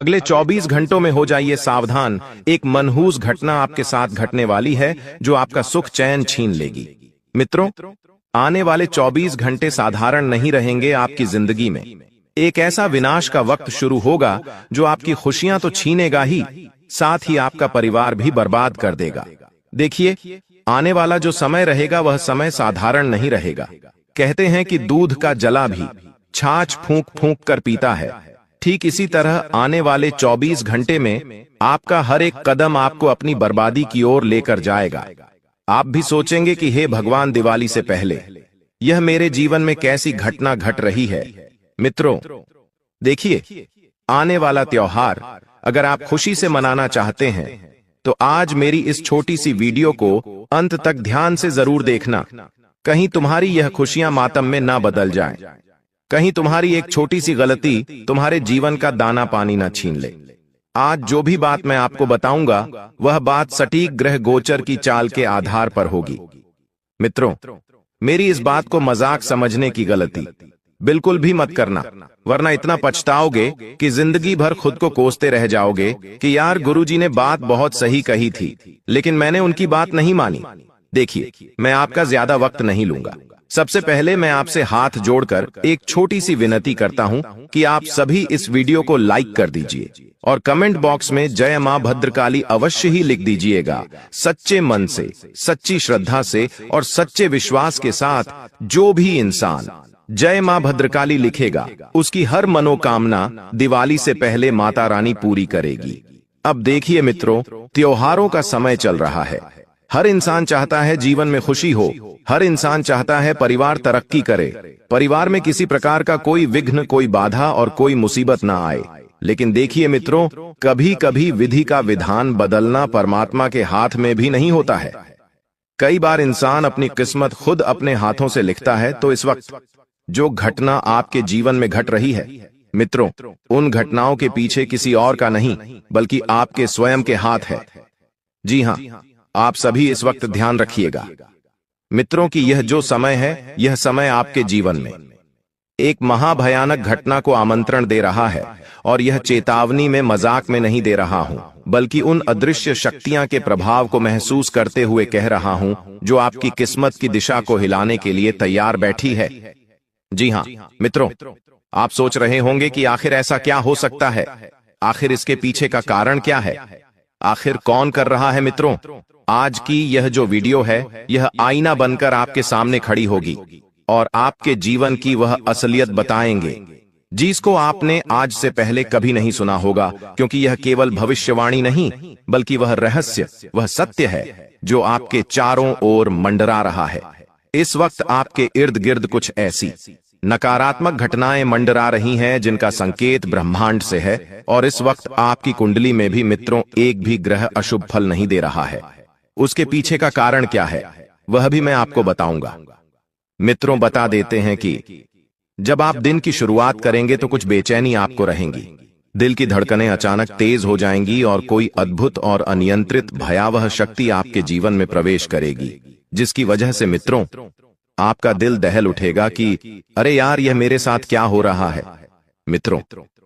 अगले 24 घंटों में हो जाइए सावधान, एक मनहूस घटना आपके साथ घटने वाली है जो आपका सुख चैन छीन लेगी। मित्रों, आने वाले 24 घंटे साधारण नहीं रहेंगे आपकी जिंदगी में। एक ऐसा विनाश का वक्त शुरू होगा जो आपकी खुशियां तो छीनेगा ही, साथ ही आपका परिवार भी बर्बाद कर देगा। देखिए, आने वाला जो समय रहेगा वह समय साधारण नहीं रहेगा। कहते हैं कि दूध का जला भी छाछ फूंक फूंक कर पीता है। ठीक इसी तरह आने वाले 24 घंटे में आपका हर एक कदम आपको अपनी बर्बादी की ओर लेकर जाएगा। आप भी सोचेंगे कि हे भगवान, दिवाली से पहले यह मेरे जीवन में कैसी घटना घट रही है। मित्रों, देखिए, आने वाला त्योहार अगर आप खुशी से मनाना चाहते हैं तो आज मेरी इस छोटी सी वीडियो को अंत तक ध्यान से जरूर देखना। कहीं तुम्हारी यह खुशियां मातम में ना बदल जाएं। कहीं तुम्हारी एक छोटी सी गलती तुम्हारे जीवन का दाना पानी ना छीन ले। आज जो भी बात मैं आपको बताऊंगा वह बात सटीक ग्रह गोचर की चाल के आधार पर होगी। मित्रों, मेरी इस बात को मजाक समझने की गलती बिल्कुल भी मत करना, वरना इतना पछताओगे कि जिंदगी भर खुद को कोसते रह जाओगे कि यार, गुरुजी ने बात बहुत सही कही थी लेकिन मैंने उनकी बात नहीं मानी। देखिए, मैं आपका ज्यादा वक्त नहीं लूंगा। सबसे पहले मैं आपसे हाथ जोड़कर एक छोटी सी विनती करता हूं कि आप सभी इस वीडियो को लाइक कर दीजिए और कमेंट बॉक्स में जय मां भद्रकाली अवश्य ही लिख दीजिएगा। सच्चे मन से, सच्ची श्रद्धा से और सच्चे विश्वास के साथ जो भी इंसान जय मां भद्रकाली लिखेगा उसकी हर मनोकामना दिवाली से पहले माता रानी पूरी करेगी। अब देखिए मित्रों, त्योहारों का समय चल रहा है। हर इंसान चाहता है जीवन में खुशी हो, हर इंसान चाहता है परिवार तरक्की करे, परिवार में किसी प्रकार का कोई विघ्न, कोई बाधा और कोई मुसीबत ना आए। लेकिन देखिए मित्रों, कभी कभी विधि का विधान बदलना परमात्मा के हाथ में भी नहीं होता है। कई बार इंसान अपनी किस्मत खुद अपने हाथों से लिखता है। तो इस वक्त जो घटना आपके जीवन में घट रही है मित्रों, उन घटनाओं के पीछे किसी और का नहीं बल्कि आपके स्वयं के हाथ है। जी हाँ, आप सभी इस वक्त ध्यान रखिएगा मित्रों कि यह जो समय है, यह समय आपके जीवन में एक महाभयानक घटना को आमंत्रण दे रहा है। और यह चेतावनी में मजाक में नहीं दे रहा हूं, बल्कि उन अदृश्य शक्तियां के प्रभाव को महसूस करते हुए कह रहा हूं जो आपकी किस्मत की दिशा को हिलाने के लिए तैयार बैठी है। जी हाँ मित्रों, आप सोच रहे होंगे कि आखिर ऐसा क्या हो सकता है, आखिर इसके पीछे का कारण क्या है, आखिर कौन कर रहा है। मित्रों, आज की यह जो वीडियो है यह आईना बनकर आपके सामने खड़ी होगी और आपके जीवन की वह असलियत बताएंगे जिसको आपने आज से पहले कभी नहीं सुना होगा, क्योंकि यह केवल भविष्यवाणी नहीं बल्कि वह रहस्य, वह सत्य है जो आपके चारों ओर मंडरा रहा है। इस वक्त आपके इर्द गिर्द कुछ ऐसी नकारात्मक घटनाएं मंडरा रही हैं जिनका संकेत ब्रह्मांड से है, और इस वक्त आपकी कुंडली में भी मित्रों एक भी ग्रह अशुभ फल नहीं दे रहा है। उसके पीछे का कारण क्या है वह भी मैं आपको बताऊंगा। मित्रों, बता देते हैं कि जब आप दिन की शुरुआत करेंगे तो कुछ बेचैनी आपको रहेंगी, दिल की धड़कनें अचानक तेज हो जाएंगी और कोई अद्भुत और अनियंत्रित भयावह शक्ति आपके जीवन में प्रवेश करेगी, जिसकी वजह से मित्रों आपका दिल दहल उठेगा कि अरे यार, यह मेरे साथ क्या हो रहा है। मित्रों,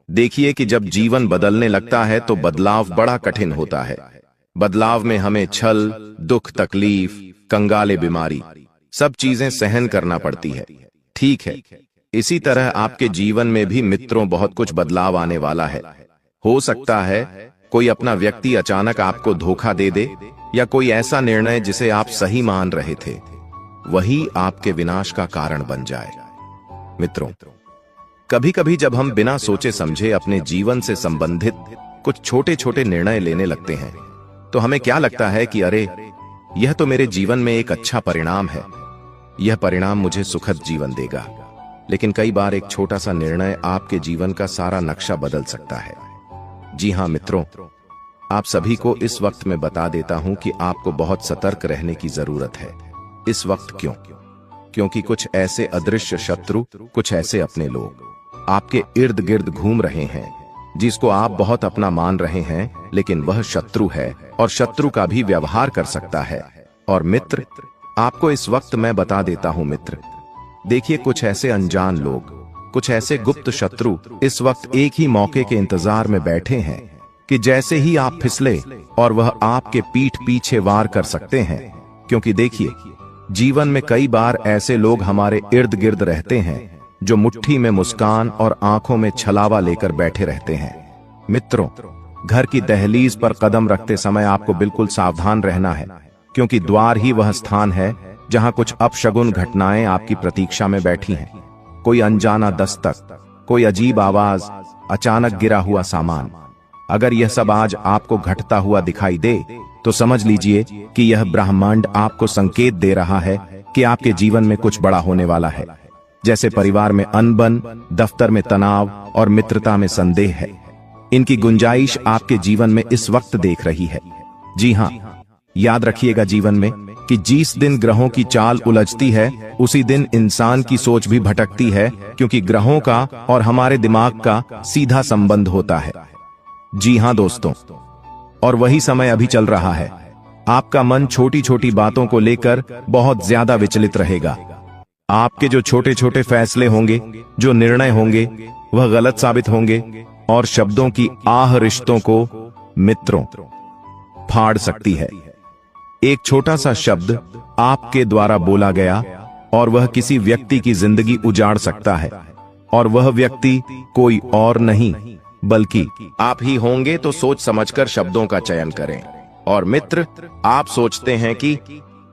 देखिए कि जब जीवन बदलने लगता है तो बदलाव बड़ा कठिन होता है। बदलाव में हमें छल, दुख, तकलीफ, कंगाले, बीमारी, सब चीजें सहन करना पड़ती है। ठीक है, इसी तरह आपके जीवन में भी मित्रों बहुत कुछ बदलाव आने वाला है। हो सकता है कोई अपना व्यक्ति अचानक आपको धोखा दे दे, या कोई ऐसा निर्णय जिसे आप सही मान रहे थे वही आपके विनाश का कारण बन जाए। मित्रों, कभी कभी जब हम बिना सोचे समझे अपने जीवन से संबंधित कुछ छोटे छोटे निर्णय लेने लगते हैं तो हमें क्या लगता है कि अरे, यह तो मेरे जीवन में एक अच्छा परिणाम है, यह परिणाम मुझे सुखद जीवन देगा। लेकिन कई बार एक छोटा सा निर्णय आपके जीवन का सारा नक्शा बदल सकता है। जी हाँ मित्रों, आप सभी को इस वक्त मैं बता देता हूं कि आपको बहुत सतर्क रहने की जरूरत है। इस वक्त क्यों? क्योंकि कुछ ऐसे अदृश्य शत्रु, कुछ ऐसे अपने लोग आपके इर्द गिर्द घूम रहे हैं जिसको आप बहुत अपना मान रहे हैं, लेकिन वह शत्रु है और शत्रु का भी व्यवहार कर सकता है। और मित्र, आपको इस वक्त मैं बता देता हूं मित्र, देखिए कुछ ऐसे अनजान लोग, कुछ ऐसे गुप्त शत्रु इस वक्त एक ही मौके के इंतजार में बैठे हैं कि जैसे ही आप फिसले और वह आपके पीठ पीछे वार कर सकते हैं। क्योंकि देखिए, जीवन में कई बार ऐसे लोग हमारे इर्द गिर्द रहते हैं जो मुट्ठी में मुस्कान और आंखों में छलावा लेकर बैठे रहते हैं। मित्रों, घर की दहलीज पर कदम रखते समय आपको बिल्कुल सावधान रहना है, क्योंकि द्वार ही वह स्थान है जहां कुछ अपशगुन घटनाएं आपकी प्रतीक्षा में बैठी हैं। कोई अनजाना दस्तक, कोई अजीब आवाज, अचानक गिरा हुआ सामान। अगर यह सब आज आपको घटता हुआ दिखाई दे तो समझ लीजिए कि यह ब्रह्मांड आपको संकेत दे रहा है कि आपके जीवन में कुछ बड़ा होने वाला है। जैसे परिवार में अनबन, दफ्तर में तनाव और मित्रता में संदेह है, इनकी गुंजाइश आपके जीवन में इस वक्त देख रही है। जी हां, याद रखिएगा जीवन में कि जिस दिन ग्रहों की चाल उलझती है उसी दिन इंसान की सोच भी भटकती है, क्योंकि ग्रहों का और हमारे दिमाग का सीधा संबंध होता है। जी हां दोस्तों, और वही समय अभी चल रहा है। आपका मन छोटी छोटी बातों को लेकर बहुत ज्यादा विचलित रहेगा। आपके जो छोटे छोटे फैसले होंगे, जो निर्णय होंगे, वह गलत साबित होंगे और शब्दों की आह रिश्तों को, मित्रों, फाड़ सकती है। एक छोटा सा शब्द आपके द्वारा बोला गया और वह किसी व्यक्ति की जिंदगी उजाड़ सकता है, और वह व्यक्ति कोई और नहीं बल्कि आप ही होंगे। तो सोच समझकर शब्दों का चयन करें। और मित्र, आप सोचते हैं कि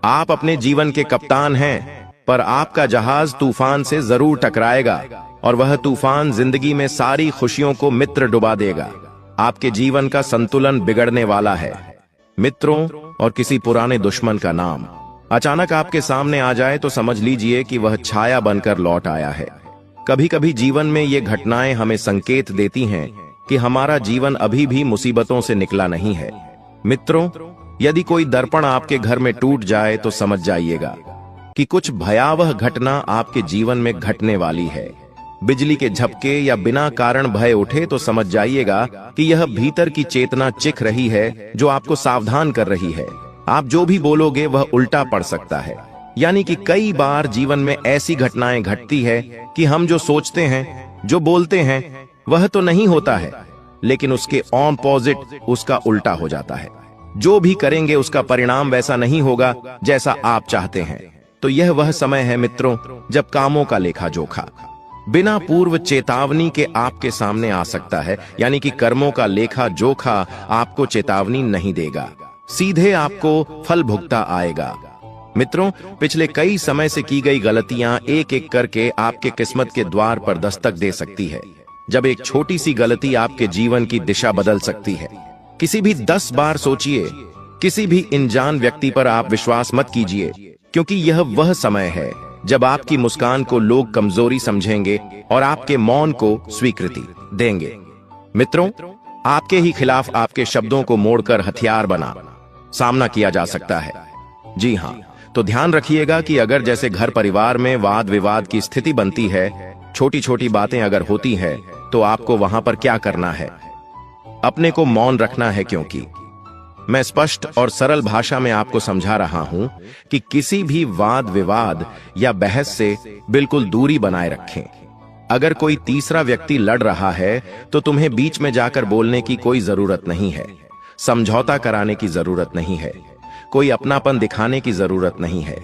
आप अपने जीवन के कप्तान हैं, पर आपका जहाज तूफान से जरूर टकराएगा और वह तूफान जिंदगी में सारी खुशियों को मित्र डुबा देगा। आपके जीवन का संतुलन बिगड़ने वाला है। मित्रों और किसी पुराने दुश्मन का नाम अचानक आपके सामने आ जाए तो समझ लीजिए कि वह छाया बनकर लौट आया है। कभी कभी जीवन में ये घटनाएं हमें संकेत देती हैं कि हमारा जीवन अभी भी मुसीबतों से निकला नहीं है। मित्रों, यदि कोई दर्पण आपके घर में टूट जाए तो समझ जाइएगा कि कुछ भयावह घटना आपके जीवन में घटने वाली है। बिजली के झपके या बिना कारण भय उठे तो समझ जाइएगा कि यह भीतर की चेतना चिख रही है जो आपको सावधान कर रही है। आप जो भी बोलोगे वह उल्टा पड़ सकता है। यानी कि कई बार जीवन में ऐसी घटनाएं घटती है कि हम जो सोचते हैं, जो बोलते हैं, वह तो नहीं होता है, लेकिन उसके ऑपोजिट उसका उल्टा हो जाता है। जो भी करेंगे उसका परिणाम वैसा नहीं होगा जैसा आप चाहते हैं। तो यह वह समय है मित्रों जब कामों का लेखा जोखा बिना पूर्व चेतावनी के आपके सामने आ सकता है। यानी कि कर्मों का लेखा जोखा आपको चेतावनी नहीं देगा, सीधे आपको फल भुगता आएगा। मित्रों, पिछले कई समय से की गई गलतियां एक एक करके आपके किस्मत के द्वार पर दस्तक दे सकती है। जब एक छोटी सी गलती आपके जीवन की दिशा बदल सकती है। किसी भी 10 बार सोचिए, किसी भी अनजान व्यक्ति पर आप विश्वास मत कीजिए, क्योंकि यह वह समय है जब आपकी मुस्कान को लोग कमजोरी समझेंगे और आपके मौन को स्वीकृति देंगे। मित्रों, आपके ही खिलाफ आपके शब्दों को मोड़कर हथियार बना सामना किया जा सकता है। जी हां, तो ध्यान रखिएगा कि अगर जैसे घर परिवार में वाद विवाद की स्थिति बनती है, छोटी छोटी बातें अगर होती है, तो आपको वहां पर क्या करना है? अपने को मौन रखना है, क्योंकि मैं स्पष्ट और सरल भाषा में आपको समझा रहा हूं कि किसी भी वाद विवाद या बहस से बिल्कुल दूरी बनाए रखें। अगर कोई तीसरा व्यक्ति लड़ रहा है तो तुम्हें बीच में जाकर बोलने की कोई जरूरत नहीं है, समझौता कराने की जरूरत नहीं है, कोई अपनापन दिखाने की जरूरत नहीं है।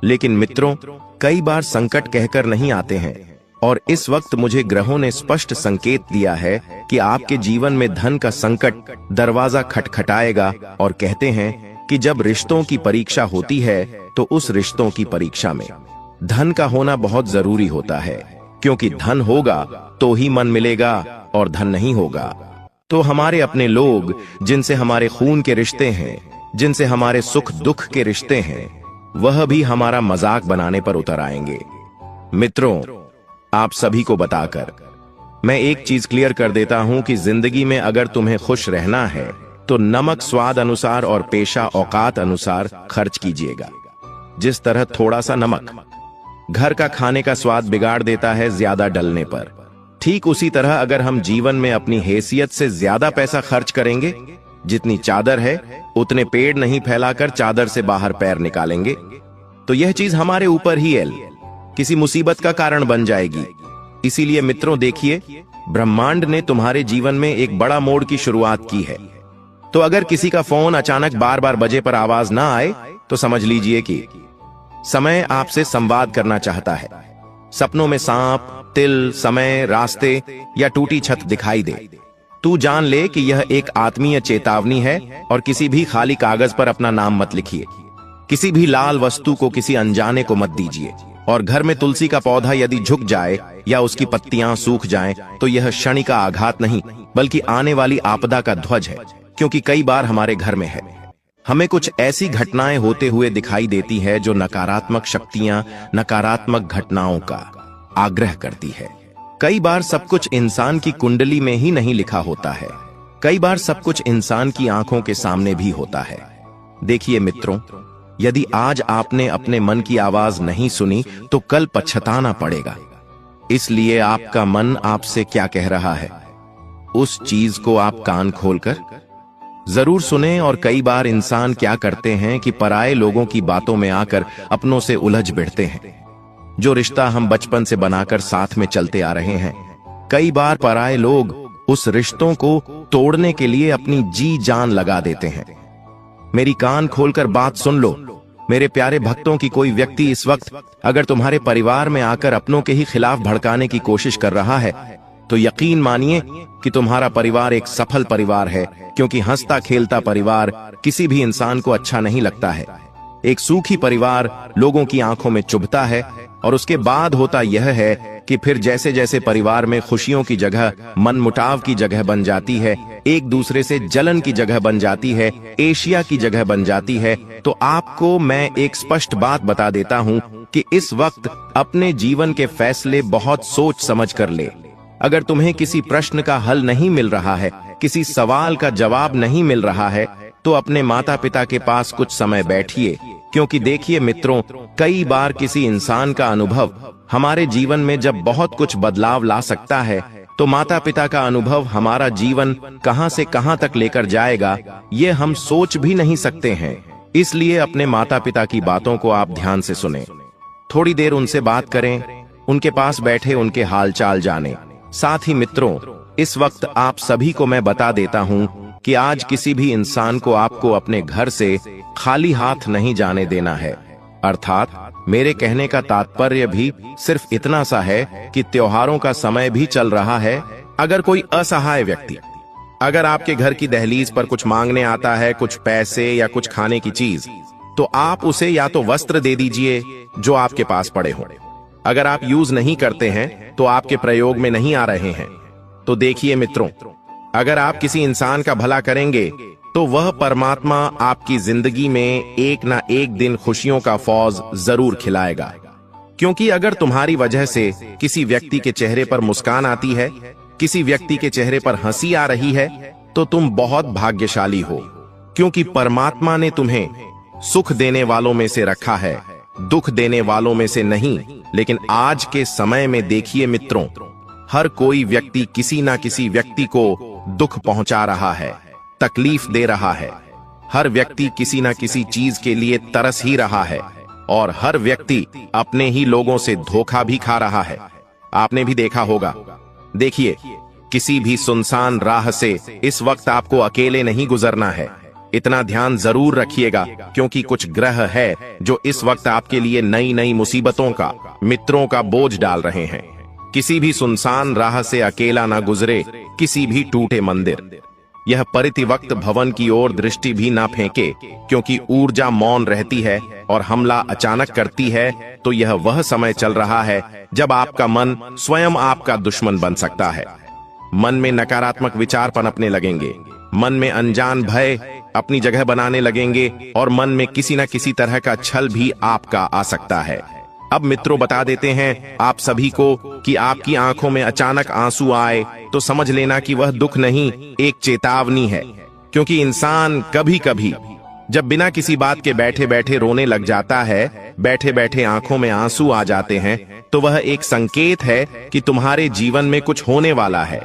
लेकिन मित्रों, कई बार संकट कहकर नहीं आते हैं, और इस वक्त मुझे ग्रहों ने स्पष्ट संकेत दिया है कि आपके जीवन में धन का संकट दरवाजा खटखटाएगा। और कहते हैं कि जब रिश्तों की परीक्षा होती है तो उस रिश्तों की परीक्षा में धन का होना बहुत जरूरी होता है, क्योंकि धन होगा तो ही मन मिलेगा, और धन नहीं होगा तो हमारे अपने लोग, जिनसे हमारे खून के रिश्ते हैं, जिनसे हमारे सुख दुख के रिश्ते हैं, वह भी हमारा मजाक बनाने पर उतर आएंगे। मित्रों, आप सभी को बताकर मैं एक चीज क्लियर कर देता हूं कि जिंदगी में अगर तुम्हें खुश रहना है तो नमक स्वाद अनुसार और पेशा औकात अनुसार खर्च कीजिएगा। जिस तरह थोड़ा सा नमक घर का खाने का स्वाद बिगाड़ देता है ज्यादा डलने पर, ठीक उसी तरह अगर हम जीवन में अपनी हैसियत से ज्यादा पैसा खर्च करेंगे, जितनी चादर है उतने पेड़ नहीं फैलाकर चादर से बाहर पैर निकालेंगे, तो यह चीज हमारे ऊपर ही किसी मुसीबत का कारण बन जाएगी। इसीलिए मित्रों देखिए, ब्रह्मांड ने तुम्हारे जीवन में एक बड़ा मोड़ की शुरुआत की है। तो अगर किसी का फोन अचानक बार बार बजे पर आवाज ना आए तो समझ लीजिए कि समय आपसे संवाद करना चाहता है। सपनों में सांप, तिल, समय, रास्ते या टूटी छत दिखाई दे, तू जान ले कि यह एक आत्मीय चेतावनी है। और किसी भी खाली कागज पर अपना नाम मत लिखिए, किसी भी लाल वस्तु को किसी अनजाने को मत दीजिए। और घर में तुलसी का पौधा यदि झुक जाए या उसकी पत्तियां सूख जाएं, तो यह क्षणिक का आघात नहीं बल्कि आने वाली आपदा का ध्वज है। क्योंकि कई बार हमारे घर में है, हमें कुछ ऐसी घटनाएं होते हुए दिखाई देती है जो नकारात्मक शक्तियां, नकारात्मक घटनाओं का आग्रह करती है। कई बार सब कुछ इंसान की कुंडली में ही नहीं लिखा होता है, कई बार सब कुछ इंसान की आंखों के सामने भी होता है। देखिए मित्रों, यदि आज आपने अपने मन की आवाज नहीं सुनी तो कल पछताना पड़ेगा। इसलिए आपका मन आपसे क्या कह रहा है, उस चीज को आप कान खोलकर जरूर सुने। और कई बार इंसान क्या करते हैं कि पराये लोगों की बातों में आकर अपनों से उलझ बैठते हैं, जो रिश्ता हम बचपन से बनाकर साथ में चलते आ रहे हैं। कई बार पराये लोग उस रिश्तों को तोड़ने के लिए अपनी जी जान लगा देते हैं। मेरी कान खोलकर बात सुन लो मेरे प्यारे भक्तों की कोई व्यक्ति इस वक्त अगर तुम्हारे परिवार में आकर अपनों के ही खिलाफ भड़काने की कोशिश कर रहा है तो यकीन मानिए कि तुम्हारा परिवार एक सफल परिवार है। क्योंकि हंसता खेलता परिवार किसी भी इंसान को अच्छा नहीं लगता है। एक सूखी परिवार लोगों की आंखों में चुभता है। और उसके बाद होता यह है कि फिर जैसे जैसे परिवार में खुशियों की जगह मनमुटाव की जगह बन जाती है, एक दूसरे से जलन की जगह बन जाती है, एशिया की जगह बन जाती है। तो आपको मैं एक स्पष्ट बात बता देता हूं कि इस वक्त अपने जीवन के फैसले बहुत सोच समझ कर ले। अगर तुम्हें किसी प्रश्न का हल नहीं मिल रहा है, किसी सवाल का जवाब नहीं मिल रहा है, तो अपने माता पिता के पास कुछ समय बैठिए। क्योंकि देखिए मित्रों, कई बार किसी इंसान का अनुभव हमारे जीवन में जब बहुत कुछ बदलाव ला सकता है, तो माता पिता का अनुभव हमारा जीवन कहां से कहां तक लेकर जाएगा, ये हम सोच भी नहीं सकते हैं। इसलिए अपने माता पिता की बातों को आप ध्यान से सुने, थोड़ी देर उनसे बात करें, उनके पास बैठे उनके हालचाल जाने। साथ ही मित्रों, इस वक्त आप सभी को मैं बता देता हूं कि आज किसी भी इंसान को आपको अपने घर से खाली हाथ नहीं जाने देना है। अर्थात मेरे कहने का तात्पर्य भी सिर्फ इतना सा है कि त्योहारों का समय भी चल रहा है। अगर कोई असहाय व्यक्ति अगर आपके घर की दहलीज पर कुछ मांगने आता है, कुछ पैसे या कुछ खाने की चीज, तो आप उसे या तो वस्त्र दे दीजिए जो आपके पास पड़े हों। अगर आप यूज नहीं करते हैं तो आपके प्रयोग में नहीं आ रहे हैं, तो देखिए मित्रों, अगर आप किसी इंसान का भला करेंगे तो वह परमात्मा आपकी जिंदगी में एक ना एक दिन खुशियों का फौज जरूर खिलाएगा। क्योंकि अगर तुम्हारी वजह से किसी व्यक्ति के चेहरे पर मुस्कान आती है, किसी व्यक्ति के चेहरे पर हंसी आ रही है, तो तुम बहुत भाग्यशाली हो। क्योंकि परमात्मा ने तुम्हें सुख देने वालों में से रखा है, दुख देने वालों में से नहीं। लेकिन आज के समय में देखिए मित्रों, हर कोई व्यक्ति किसी ना किसी व्यक्ति को दुख पहुंचा रहा है, तकलीफ दे रहा है। हर व्यक्ति किसी ना किसी चीज के लिए तरस ही रहा है, और हर व्यक्ति अपने ही लोगों से धोखा भी खा रहा है। आपने भी देखा होगा। देखिए, किसी भी सुनसान राह से इस वक्त आपको अकेले नहीं गुजरना है। इतना ध्यान जरूर रखिएगा, क्योंकि कुछ ग्रह है जो इस वक्त आपके लिए नई नई मुसीबतों का, मित्रों का बोझ डाल रहे हैं। किसी भी सुनसान राह से अकेला ना गुजरे, किसी भी टूटे मंदिर, यह परितिवक्त भवन की ओर दृष्टि भी ना फेंके। क्योंकि ऊर्जा मौन रहती है और हमला अचानक करती है। तो यह वह समय चल रहा है जब आपका मन स्वयं आपका दुश्मन बन सकता है। मन में नकारात्मक विचार पनपने लगेंगे, मन में अनजान भय अपनी जगह बनाने लगेंगे, और मन में किसी न किसी तरह का छल भी आपका आ सकता है। अब मित्रों, बता देते हैं आप सभी को कि आपकी आंखों में अचानक आंसू आए तो समझ लेना कि वह दुख नहीं, एक चेतावनी है। क्योंकि इंसान कभी कभी जब बिना किसी बात के बैठे बैठे रोने लग जाता है, बैठे बैठे आंखों में आंसू आ जाते हैं, तो वह एक संकेत है कि तुम्हारे जीवन में कुछ होने वाला है।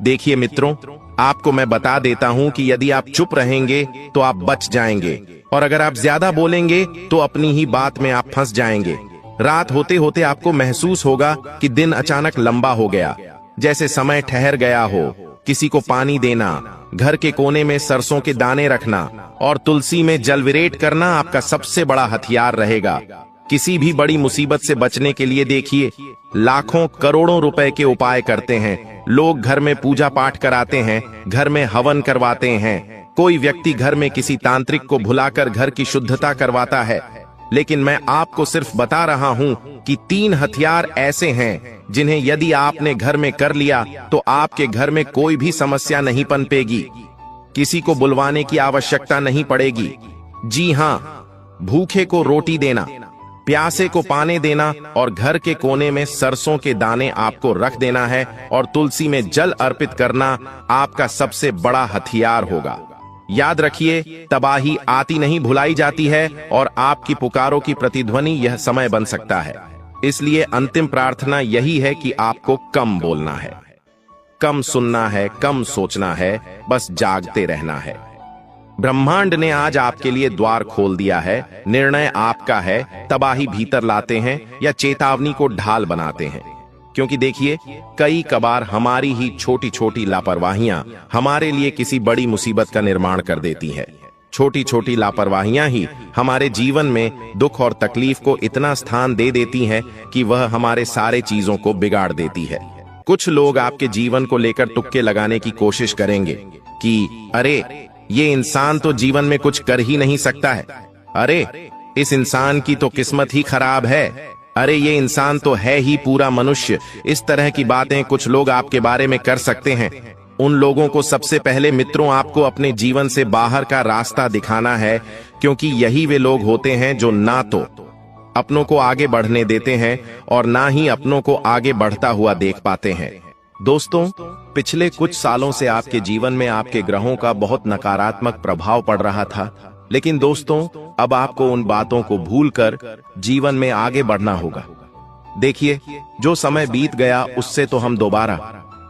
देखिए मित्रों, आपको मैं बता देता हूं कि यदि आप चुप रहेंगे तो आप बच जाएंगे, और अगर आप ज्यादा बोलेंगे तो अपनी ही बात में आप फंस जाएंगे। रात होते होते आपको महसूस होगा कि दिन अचानक लंबा हो गया, जैसे समय ठहर गया हो। किसी को पानी देना, घर के कोने में सरसों के दाने रखना और तुलसी में जलविरेट करना आपका सबसे बड़ा हथियार रहेगा। किसी भी बड़ी मुसीबत से बचने के लिए देखिए, लाखों करोड़ों रुपए के उपाय करते हैं। लोग घर में पूजा पाठ कराते हैं, घर में हवन करवाते हैं, कोई व्यक्ति घर में किसी तांत्रिक को बुलाकर घर की शुद्धता करवाता है। लेकिन मैं आपको सिर्फ बता रहा हूं कि 3 हथियार ऐसे हैं जिन्हें यदि आपने घर में कर लिया तो आपके घर में कोई भी समस्या नहीं पनपेगी, किसी को बुलवाने की आवश्यकता नहीं पड़ेगी। जी हां, भूखे को रोटी देना, प्यासे को पानी देना और घर के कोने में सरसों के दाने आपको रख देना है और तुलसी में जल अर्पित करना आपका सबसे बड़ा हथियार होगा। याद रखिए, तबाही आती नहीं भुलाई जाती है और आपकी पुकारों की प्रतिध्वनि यह समय बन सकता है। इसलिए अंतिम प्रार्थना यही है कि आपको कम बोलना है, कम सुनना है, कम सोचना है, बस जागते रहना है। ब्रह्मांड ने आज आपके लिए द्वार खोल दिया है। निर्णय आपका है, तबाही भीतर लाते हैं या चेतावनी को ढाल बनाते हैं। क्योंकि देखिए, कई कबार हमारी ही छोटी छोटी लापरवाहियां हमारे लिए किसी बड़ी मुसीबत का निर्माण कर देती है। छोटी छोटी लापरवाहियां ही हमारे जीवन में दुख और तकलीफ को इतना स्थान दे देती हैं कि वह हमारे सारे चीजों को बिगाड़ देती है। कुछ लोग आपके जीवन को लेकर तुक्के लगाने की कोशिश करेंगे कि अरे, ये इंसान तो जीवन में कुछ कर ही नहीं सकता है, अरे इस इंसान की तो किस्मत ही खराब है, अरे ये इंसान तो है ही पूरा मनुष्य। इस तरह की बातें कुछ लोग आपके बारे में कर सकते हैं। उन लोगों को सबसे पहले मित्रों आपको अपने जीवन से बाहर का रास्ता दिखाना है, क्योंकि यही वे लोग होते हैं जो ना तो अपनों को आगे बढ़ने देते हैं और ना ही अपनों को आगे बढ़ता हुआ देख पाते हैं। दोस्तों, पिछले कुछ सालों से आपके जीवन में आपके ग्रहों का बहुत नकारात्मक प्रभाव पड़ रहा था, लेकिन दोस्तों अब आपको उन बातों को भूलकर जीवन में आगे बढ़ना होगा। देखिए, जो समय बीत गया उससे तो हम दोबारा